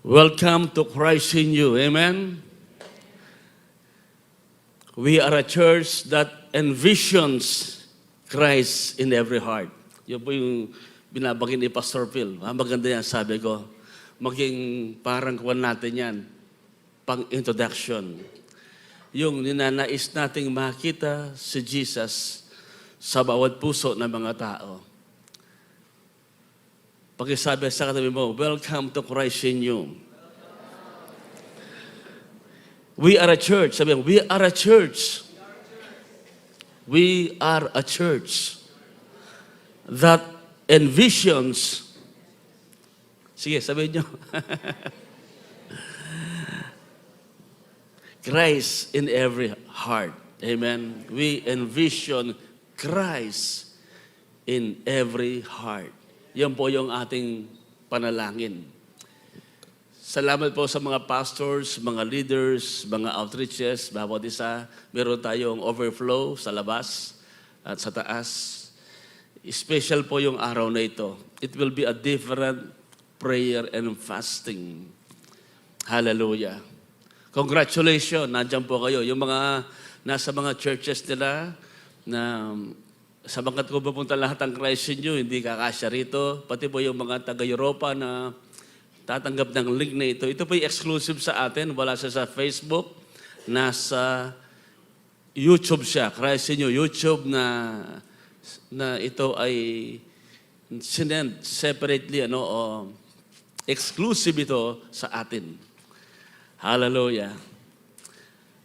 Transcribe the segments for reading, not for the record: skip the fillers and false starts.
Welcome to Christ in you. Amen? We are a church that envisions Christ in every heart. Yun po yung binabagin ni Pastor Phil. Maganda yan, sabi ko. Maging parang kuwan natin yan, pang-introduction. Yung ninanais nating makita si Jesus sa bawat puso ng mga tao. Pakisabi sa katabi mo, welcome to Christ in you. We are a church. Sabi mo, we are a church. We are a church that envisions. Sige, sabihin nyo. Christ in every heart. Amen. We envision Christ in every heart. Yan po yung ating panalangin. Salamat po sa mga pastors, mga leaders, mga outreaches, bawat isa. Meron tayong overflow sa labas at sa taas. Special po yung araw na ito. It will be a different prayer and fasting. Hallelujah. Congratulations, nandiyan po kayo. Yung mga nasa mga churches nila na sa bangkat ko pupunta lahat ang Christ in you, hindi kakasya rito. Pati po yung mga taga-Europa na tatanggap ng link na ito. Ito po yung exclusive sa atin. Wala siya sa Facebook. Nasa YouTube siya. Christ in you, YouTube na ito ay sinend separately, exclusive ito sa atin. Hallelujah.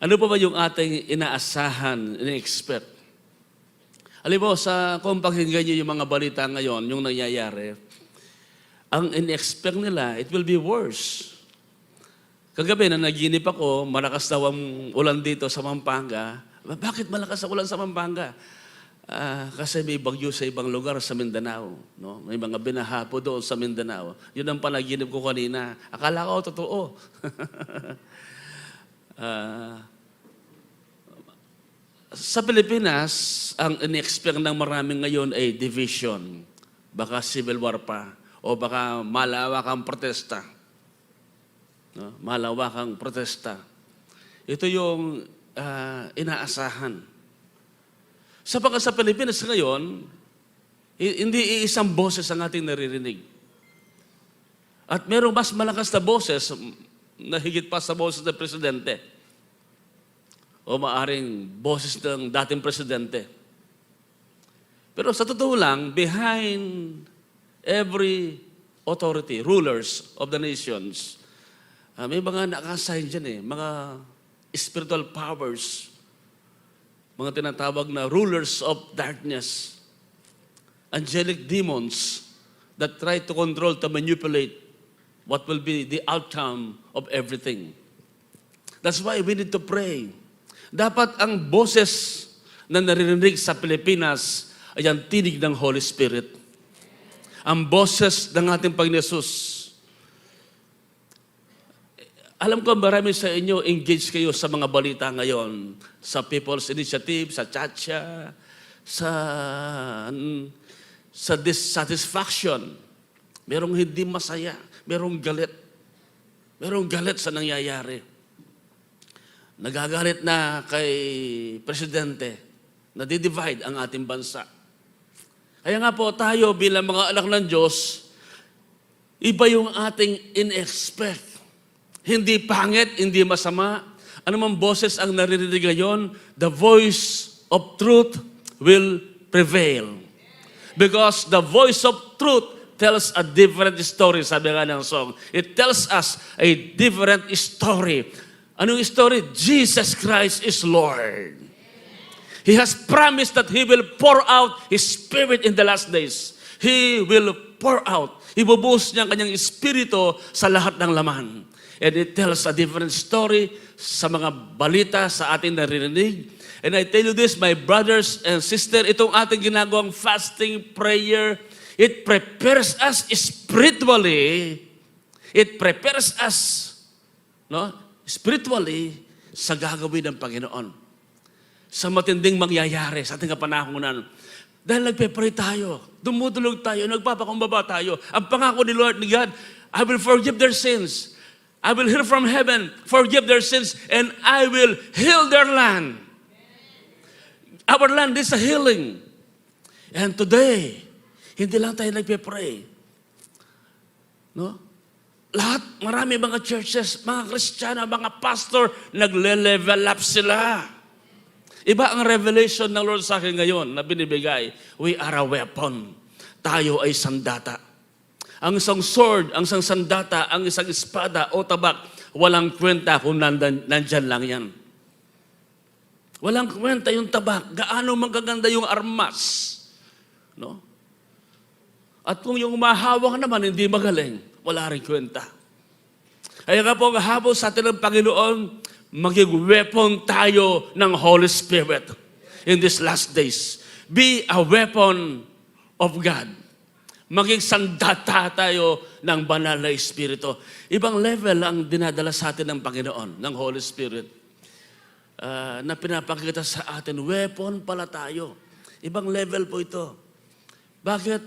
Ano pa ba yung ating inaasahan, ina-expect? Alam mo, kung pakinggan niyo yung mga balita ngayon, yung nangyayari, ang in-expect nila, it will be worse. Kagabi na naginip ako, malakas daw ang ulan dito sa Pampanga. Bakit malakas ang ulan sa Pampanga? Kasi may bagyo sa ibang lugar sa Mindanao. No? May mga binaha po doon sa Mindanao. Yun ang panaginip ko kanina. Akala ko, totoo. Sa Pilipinas, ang in-expect ng maraming ngayon ay division. Baka civil war pa. O baka malawakang protesta. No? Malawakang protesta. Ito yung inaasahan. Sapagkat sa Pilipinas ngayon, hindi iisang boses ang ating naririnig. At merong mas malakas na boses na higit pa sa boses ng Presidente. O maaring boses ng dating Presidente. Pero sa totoo lang, behind every authority, rulers of the nations, may mga naka-assign dyan mga spiritual powers, mga tinatawag na rulers of darkness, angelic demons that try to control, to manipulate what will be the outcome of everything. That's why we need to pray. Dapat ang boses na naririnig sa Pilipinas ay ang tinig ng Holy Spirit. Ang boses ng ating Panginoon Yesus. Alam ko marami sa inyo engaged kayo sa mga balita ngayon, sa People's Initiative, sa Chacha, sa dissatisfaction. Merong hindi masaya, merong galit. Merong galit sa nangyayari. Nagagalit na kay Presidente, nadidivide ang ating bansa. Kaya nga po tayo bilang mga anak ng Diyos, iba yung ating in-expect. Hindi pangit, hindi masama. Ano mang boses ang naririnig ngayon, the voice of truth will prevail. Because the voice of truth tells a different story, sabi nga ng song. It tells us a different story. Anong story? Jesus Christ is Lord. He has promised that He will pour out His Spirit in the last days. He will pour out. Ibubuhos niya ang kanyang Espiritu sa lahat ng laman. And it tells a different story sa mga balita sa ating naririnig. And I tell you this, my brothers and sisters, itong ating ginagawang fasting prayer, it prepares us spiritually. It prepares us, spiritually sa gagawin ng Panginoon. Sa matinding mangyayari sa ating kapanahonan. Dahil nagpe-pray tayo, dumudulog tayo, nagpapakumbaba tayo. Ang pangako ni Lord, ni God, I will forgive their sins. I will hear from heaven, forgive their sins, and I will heal their land. Our land is a healing. And today, hindi lang tayo nagpe-pray. No? Lahat, marami mga churches, mga Kristiyano, mga pastor, nagle-level up sila. Iba ang revelation ng Lord sa akin ngayon na binibigay. We are a weapon. Tayo ay sandata. Ang isang sword, ang isang sandata, ang isang espada o tabak, walang kwenta kung nandyan lang yan. Walang kwenta yung tabak. Gaano magaganda yung armas. No? At kung yung mahawak naman, hindi magaling, wala rin kwenta. Kaya nga po, habol sa atin ng Panginoon, maging weapon tayo ng Holy Spirit in these last days. Be a weapon of God. Maging sandata tayo ng banal na Espiritu. Ibang level ang dinadala sa atin ng Panginoon, ng Holy Spirit. Na pinapakita sa atin, weapon pala tayo. Ibang level po ito. Bakit?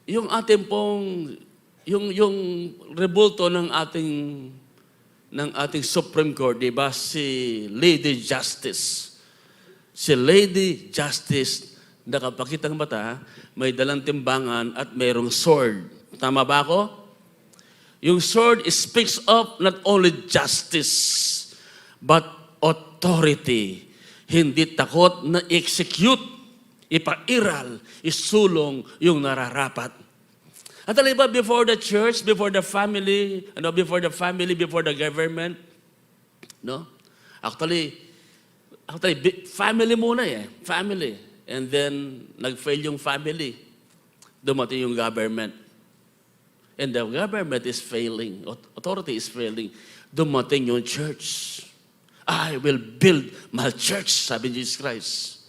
Yung ating pong, yung rebulto ng ating Supreme Court, di ba? Si Lady Justice. Si Lady Justice, nakapakitang mata, may dalang timbangan at mayroong sword. Tama ba ako? Yung sword speaks of not only justice, but authority. Hindi takot na execute, ipairal, isulong yung nararapat. At alam ba, before the church, before the family, before the government, no? Actually, family muna family. And then, nag-fail yung family. Dumating yung government. And the government is failing. Authority is failing. Dumating yung church. I will build my church, sabi ni Jesus Christ.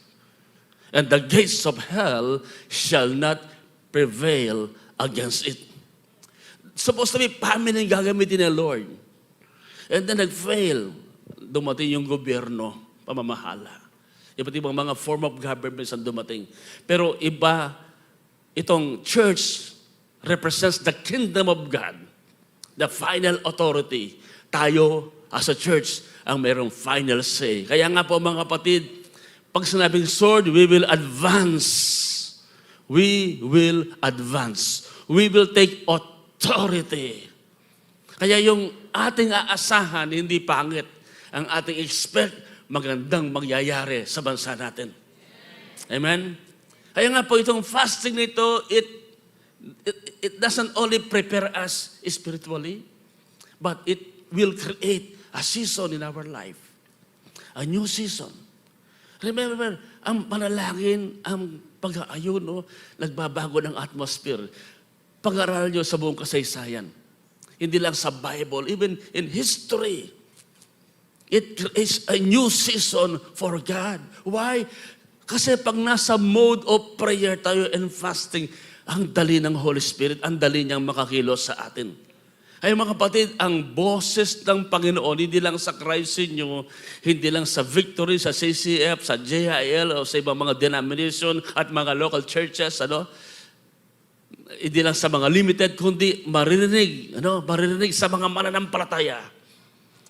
And the gates of hell shall not prevail against it. Supposed to be family yung gagamitin ng Lord. And then nag-fail. Dumating yung gobyerno, pamamahala. Iba't ibang mga form of governments ang dumating. Pero iba, itong church represents the kingdom of God, the final authority. Tayo, as a church, ang mayroong final say. Kaya nga po mga kapatid, pag sinabing sword, we will advance. We will advance. We will take authority. Kaya yung ating aasahan, hindi pangit. Ang ating expect, magandang mangyayari sa bansa natin. Amen? Kaya nga po itong fasting nito, it doesn't only prepare us spiritually, but it will create a season in our life. A new season. Remember, ang panalangin, ang pag-aayuno, nagbabago ng atmosphere. Pag-aralan nyo sa buong kasaysayan. Hindi lang sa Bible, even in history. It creates a new season for God. Why? Kasi pag nasa mode of prayer tayo and fasting, ang dali ng Holy Spirit, ang dali niyang makakilos sa atin. Ay mga kapatid, ang boses ng Panginoon, hindi lang sa Christ inyo, hindi lang sa Victory, sa CCF, sa JIL, o sa ibang mga denomination at mga local churches, hindi lang sa mga limited, kundi maririnig sa mga mananampalataya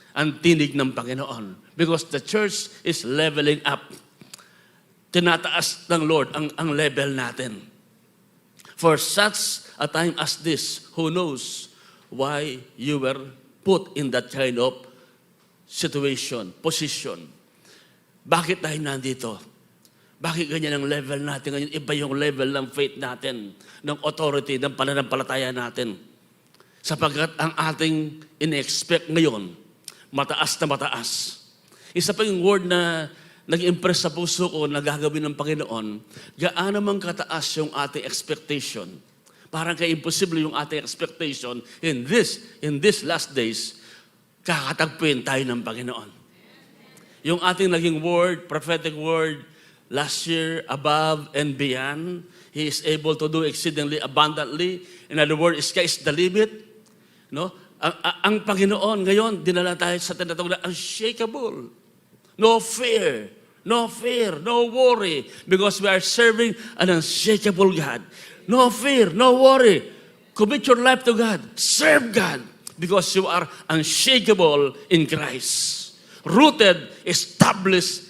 ang tinig ng Panginoon. Because the church is leveling up. Tinataas ng Lord ang level natin. For such a time as this, who knows why you were put in that kind of situation, position. Bakit tayo nandito? Bakit ganyan ang level natin ngayon? Iba yung level ng faith natin, ng authority, ng pananampalataya natin. Sapagkat ang ating in-expect ngayon, mataas na mataas. Isa pa yung word na nag-impress sa puso ko na gagawin ng Panginoon, gaano mang kataas yung ating expectation. Parang imposible yung ating expectation in this last days, kakatagpuin tayo ng Panginoon. Yung ating naging word, prophetic word, last year, above and beyond, He is able to do exceedingly abundantly. In other words, sky is the limit. No? Ang Panginoon ngayon, dinala tayo sa tinatawag na unshakable. No fear, no worry, because we are serving an unshakable God. No fear, no worry. Commit your life to God. Serve God. because you are unshakable in Christ. Rooted, established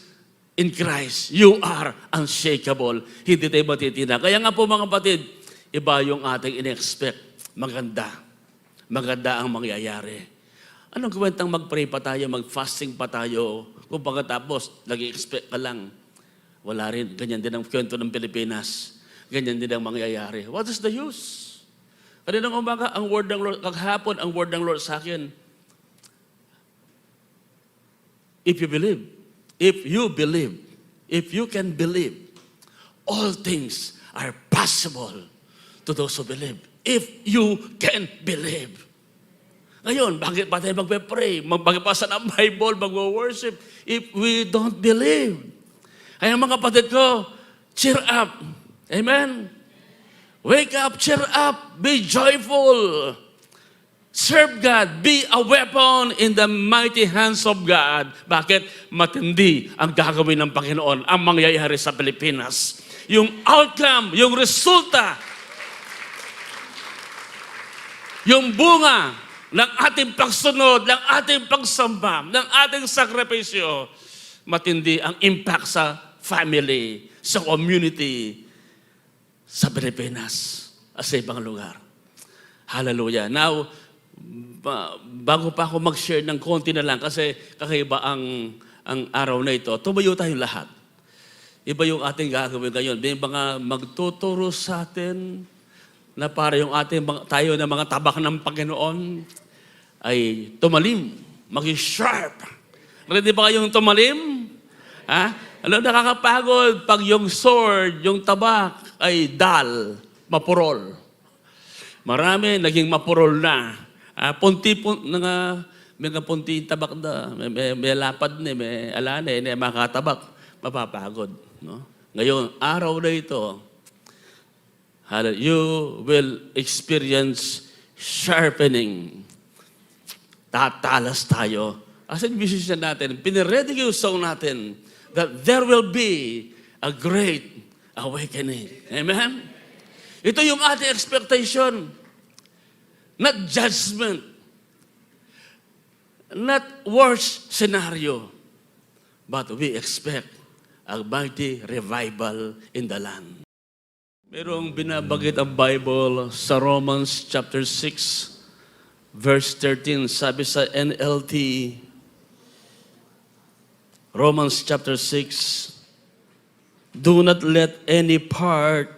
in Christ. You are unshakable. Hindi tayo matitina. Kaya nga po mga kapatid, iba yung ating in-expect. Maganda. Maganda ang mangyayari. Anong kwentang mag-pray pa tayo, mag-fasting pa tayo, kung pagkatapos, nag-expect ka lang. Wala rin. Ganyan din ang kwento ng Pilipinas. Ganyan din ang mangyayari. What is the use? Kaninang umaga, ang word ng Lord, kaghapon, ang word ng Lord sa akin, if you believe, if you can believe, all things are possible to those who believe. If you can believe. Ngayon, bakit pa tayo magpe-pray, magbasa ng Bible, mag-worship, if we don't believe? Kaya mga kapatid ko, cheer up. Amen? Wake up, cheer up, be joyful. Serve God, be a weapon in the mighty hands of God. Bakit? Matindi ang gagawin ng Panginoon, ang mangyayari sa Pilipinas. Yung outcome, yung resulta, yung bunga ng ating pagsunod, ng ating pagsamba, ng ating sakripisyo, matindi ang impact sa family, sa community, sa Pilipinas, at sa ibang lugar. Hallelujah. Now, bago pa ako mag-share ng konti na lang, kasi kakaiba ang araw na ito, tumayo tayo lahat. Iba yung ating gagawin ngayon. May mga magtuturo sa atin na para yung tayo na mga tabak ng Panginoon ay tumalim, maging sharp. Ready ba kayong tumalim? Ha? Alam, nakakapagod pag yung sword, yung tabak ay dull, mapurol. Marami naging mapurol na. May punti tabak na, may lapad na, may alana, may makatabak, mapapagod. No? Ngayon, araw na ito, you will experience sharpening. Tatalas tayo. As in, musician natin, piniredy yung song natin that there will be a great awakening. Amen? Ito yung ating expectation. Not judgment. Not worst scenario. But we expect a mighty revival in the land. Merong binabagit ang Bible sa Romans chapter 6, verse 13. Sabi sa NLT, Romans chapter 6, do not let any part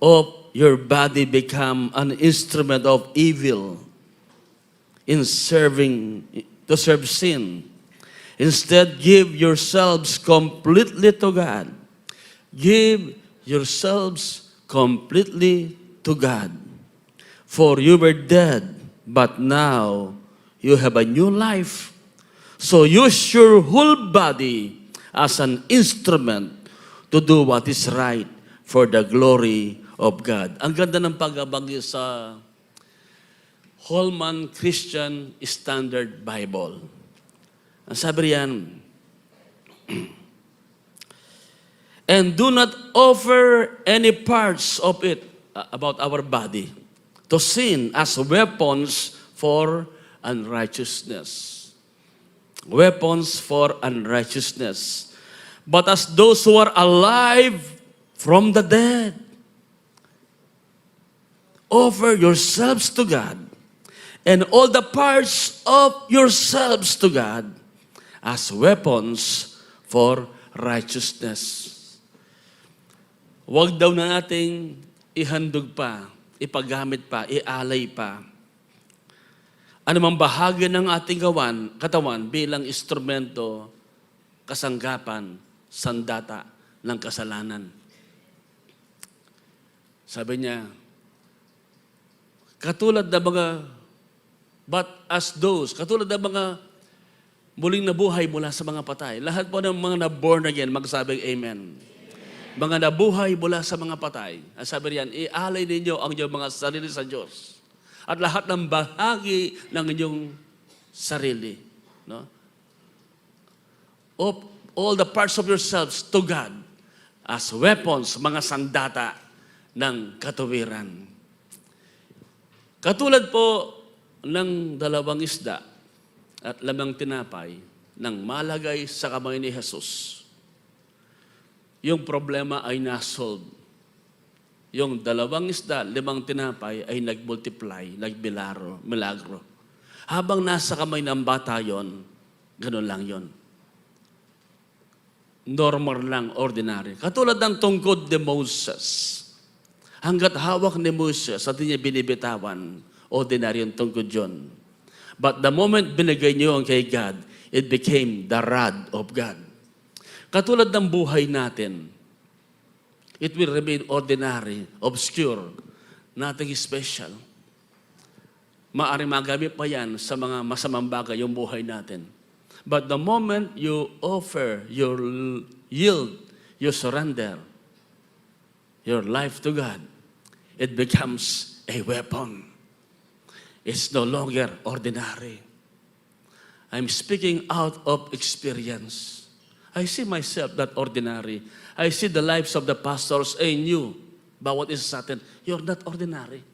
of your body become an instrument of evil to serve sin. Instead, give yourselves completely to God. Give yourselves completely to God. For you were dead, but now you have a new life. So use your whole body as an instrument to do what is right for the glory of God. Ang ganda ng pagbabagi sa Holman Christian Standard Bible. Ang sabi riyan, and do not offer any parts of it, about our body, to sin as weapons for unrighteousness. Weapons for unrighteousness. But as those who are alive from the dead, offer yourselves to God, and all the parts of yourselves to God, as weapons for righteousness. Huwag daw na nating ihandog pa, ipagamit pa, ialay pa anumang bahagi ng ating katawan bilang instrumento, kasanggapan, sandata ng kasalanan. Sabi niya, katulad ng mga muling nabuhay mula sa mga patay. Lahat po ng mga na-born again, magsabing amen. Mga nabuhay mula sa mga patay. Ang sabi riyan, ialay ninyo ang inyong mga sarili sa Diyos. At lahat ng bahagi ng inyong sarili. No? All the parts of yourselves to God as weapons, mga sandata ng katuwiran. Katulad po ng 2 isda at 5 tinapay nang malagay sa kamay ni Jesus, yung problema ay nasolve. Yung 2 isda, 5 tinapay ay nag-multiply, milagro. Habang nasa kamay ng bata yon, ganun lang yon. Normal lang, ordinary. Katulad ng tungkod ni Moses. Hanggat hawak ni Moses at niya binibitawan, ordinary yung tungkod yun. But the moment binigay niyo ang kay God, it became the rod of God. Katulad ng buhay natin, it will remain ordinary, obscure, nothing special. Maaari magamit pa yan sa mga masamang bagay yung buhay natin. But the moment you offer, you yield, you surrender your life to God, it becomes a weapon. It's no longer ordinary. I'm speaking out of experience. I see myself not ordinary. I see the lives of the pastors and you. Bawat isa sa atin, you're not ordinary.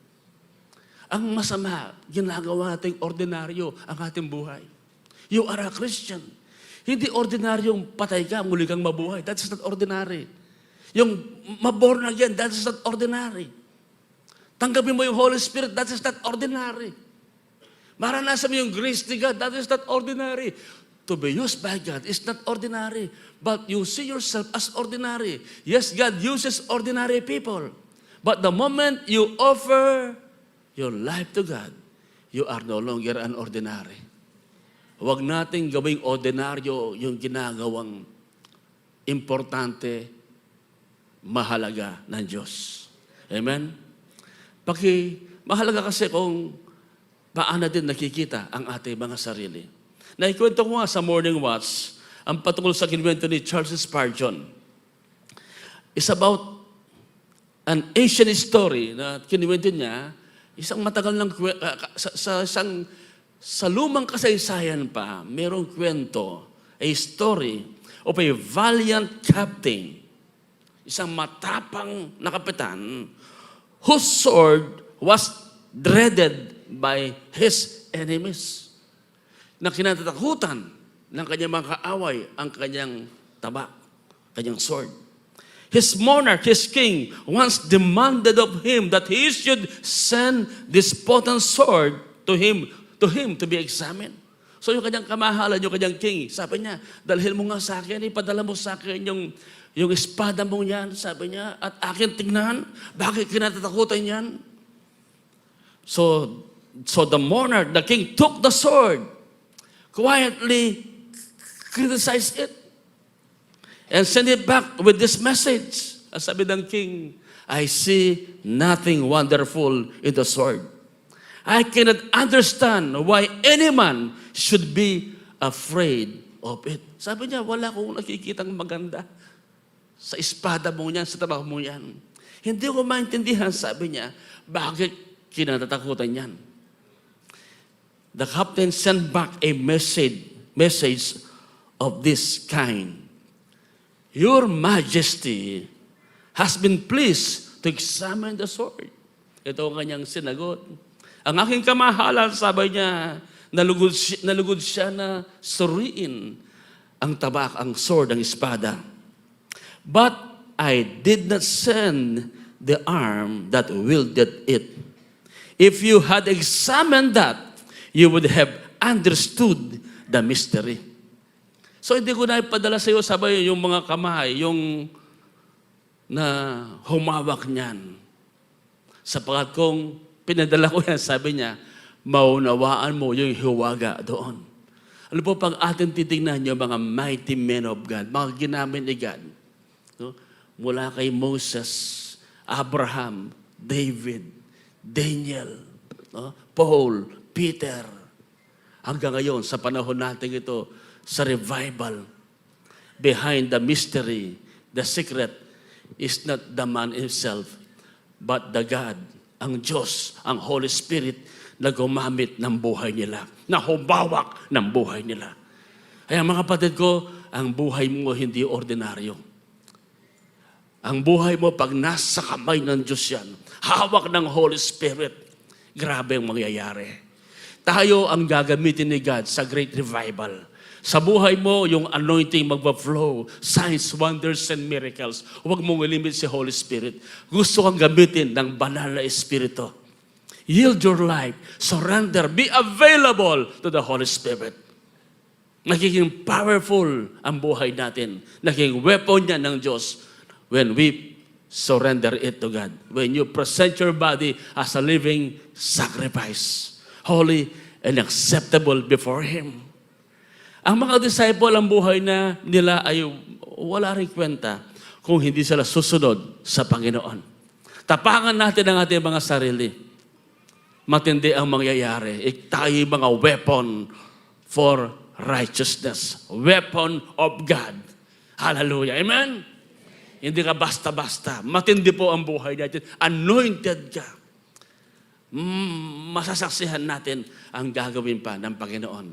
Ang masama, ginagawa nating ordinaryo ang ating buhay. You are a Christian. Hindi ordinaryong patay ka, muli kang mabuhay. That's not ordinary. Yung maborn again, that is not ordinary. Tanggapin mo yung Holy Spirit, that is not ordinary. Maranasan mo yung grace ni God, that is not ordinary. To be used by God is not ordinary. But you see yourself as ordinary. Yes, God uses ordinary people. But the moment you offer your life to God, you are no longer an ordinary. Huwag nating gawing ordinaryo yung ginagawang importante, mahalaga ng Diyos. Amen? Mahalaga kasi kung paano din nakikita ang ating mga sarili. Naikwento ko nga sa Morning Watch, ang patungkol sa kinuwento ni Charles Spurgeon. It's about an ancient story na kinuwento niya, isang matagal ng sa lumang kasaysayan pa, merong kwento, a story of a valiant captain, isang matapang na kapitan, whose sword was dreaded by his enemies. Na kinatatakutan ng kanyang mga kaaway ang kanyang tabak, kanyang sword. His monarch, his king, once demanded of him that he should send this potent sword to him to be examined. So yung kanyang kamahalan, yung kanyang king, sabi niya, dalhin mo nga sa akin, ipadala mo sa akin yung espada mo yan, sabi niya, at akin tingnan, bakit kinatatakutan yan? So the monarch, the king, took the sword, quietly criticized it, and sent it back with this message. Ang sabi ng king, I see nothing wonderful in the sword. I cannot understand why any man should be afraid of it. Sabi niya, wala akong nakikitang maganda sa espada mo yan, sa tabak mo yan. Hindi ko maintindihan, sabi niya, bakit kinatatakutan yan. The captain sent back a message of this kind. Your Majesty has been pleased to examine the sword. Ito ang kanyang sinagot. Ang aking kamahalan, sabi niya, nalugod siya na suriin ang tabak, ang sword, ang espada. But I did not send the arm that wielded it. If you had examined that, you would have understood the mystery. So hindi ko na ipadala sa iyo, sabi yung mga kamay, yung na humawak niyan. Sapagkat kung pinadala ko yan, sabi niya, maunawaan mo yung hiwaga doon. Ano po, pag atin titignan yung mga mighty men of God, mga ginamit ni God, no? Mula kay Moses, Abraham, David, Daniel, no? Paul, Peter, hanggang ngayon, sa panahon natin ito, sa revival, behind the mystery, the secret, is not the man himself, but the God, ang Diyos, ang Holy Spirit na gumamit ng buhay nila, na humawak ng buhay nila. Kaya mga kapatid ko, ang buhay mo hindi ordinaryo. Ang buhay mo pag nasa kamay ng Diyos yan, hawak ng Holy Spirit, grabe ang mangyayari. Tayo ang gagamitin ni God sa great revival. Sa buhay mo, yung anointing magpa-flow, signs, wonders, and miracles. Huwag mong ilimit si Holy Spirit. Gusto kang gamitin ng banal na Espiritu. Yield your life, surrender, be available to the Holy Spirit. Nagiging powerful ang buhay natin. Nagiging weapon niya ng Diyos when we surrender it to God. When you present your body as a living sacrifice, holy and acceptable before Him. Ang mga disciple, ang buhay na nila ay wala rin kwenta kung hindi sila susunod sa Panginoon. Tapangan natin ang ating mga sarili. Matindi ang mangyayari. Tayo mga weapon for righteousness. Weapon of God. Hallelujah. Amen? Hindi ka basta-basta. Matindi po ang buhay natin. Anointed ka. Masasaksihan natin ang gagawin pa ng Panginoon.